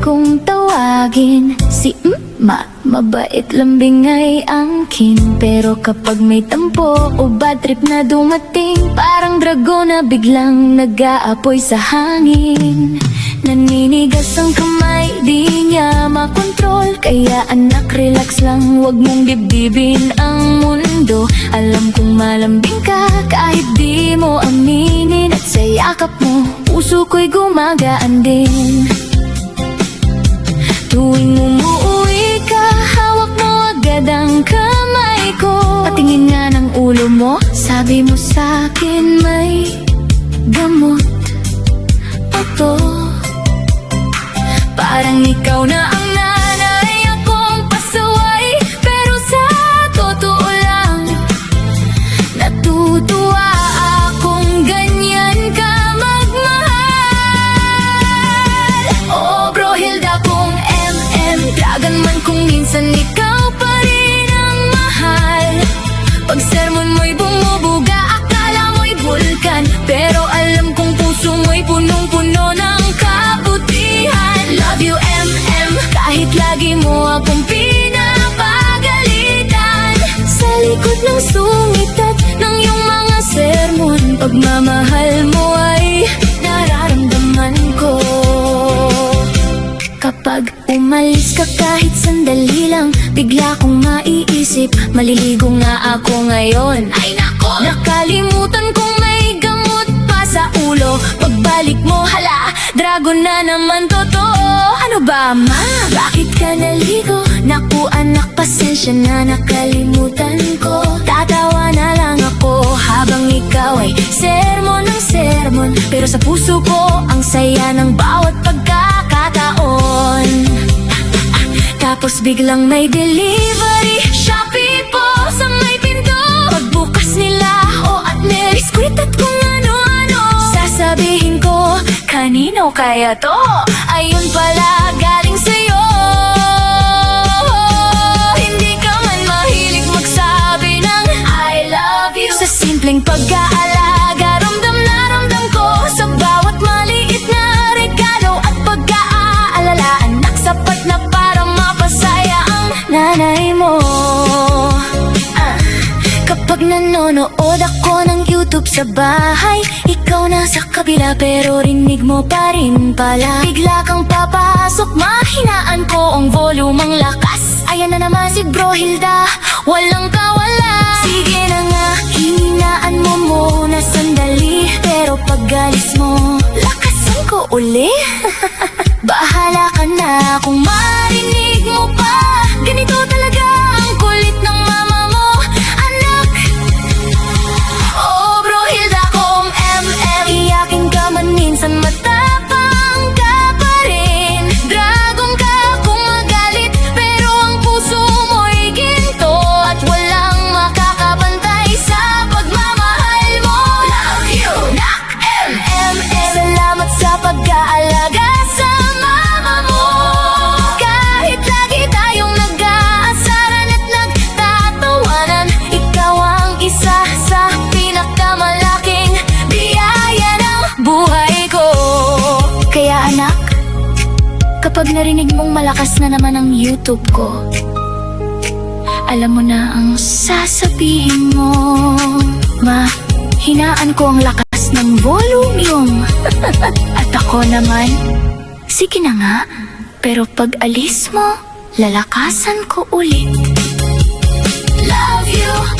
kong tawagin. Si mabait lambing ay angkin. Pero kapag may tampo o bad trip na dumating, parang dragon na biglang nag-aapoy sa hangin. Naninigas ang kamay, di niya makontrol. Kaya anak, relax lang, wag mong dibdibin ang mundo. Alam kong malambing ka kahit di mo aminin. At sa yakap mo, puso ko'y gumagaan din. Tuwing umuwi ka, hawak mo agad ang kamay ko. Patingin nga ng ulo mo, sabi mo sa'kin may gamot pa to. Parang ikaw na ang nanay, akong pasaway. Pero sa totoo lang, natutuwa akong ganyan ka magmahal. Oh bro Hilda, kung dragon man kung minsan ikaw pa rin ang mahal. Pag sermon mo'y bumubuga, akala mo'y bulkan. Pero alam kong puso mo'y punong-puno ng kabutihan. Love you kahit lagi mo akong pinapagalitan. Sa likod ng sungit at ng iyong mga sermon, pagmamahal mo ay nararamdaman ko. Kapag umalis ka kahit sandali lang, bigla kong maiisip, maliligo nga ako ngayon. Ay nako, nakalimutan kong may gamot pa sa ulo. Pagbalik mo, hala, dragon na naman totoo. Ano ba ma? Bakit ka naligo? Naku anak, pasensya na, nakalimutan ko. Tatawa na lang ako habang ikaw ay sermon ng sermon. Pero sa puso ko, ang saya ng bawat pagkakataon. Tapos biglang may delivery, Shopee po sa may pinto. Pagbukas nila, at may biskwit at kung ano-ano. Sasabihin ko, kanino kaya to? Ayun pala, galing sa'yo. Hindi ka man mahilig magsabi ng I love you. Sa simpleng pag-aalaga, ramdam na ramdam ko. Sa bawat maliit na regalo at pag-aalala, anak, sapat na para mapasaya ang nanay mo. Kapag nanonood ako ng YouTube sa bahay, ikaw nasa kabila pero rinig mo pa rin pala. Bigla kang papasok, mahinaan ko ang volume, ang lakas. Ayan na naman si Bro Hilda, walang kawala. Sige na nga, hinaan mo muna sandali. Pero pag alis mo, lakasan ko uli. Bahala ka na kung marinig mo pa. Ganito talaga ang kulit ng mama mo, anak. Oh Bro Hilda, kung iyakin ka man minsan, matapang ka pa rin. Dragon ka kung magalit, pero ang puso mo'y ginto. At walang makakapantay sa pagmamahal mo. Love you, nak, salamat sa pag-aalaga sa mama mo. Kahit lagi tayong nag-aasaran at nagtatawanan, ikaw ang isa sa pinakamalaking biyaya ng buhay ko. Kaya anak, kapag narinig mong malakas na naman ang YouTube ko, alam mo na ang sasabihin mo. Ma, hinaan ko ang lakas ng volume. At ako naman, sige na nga, pero pag alis mo, lalakasan ko ulit. Love you.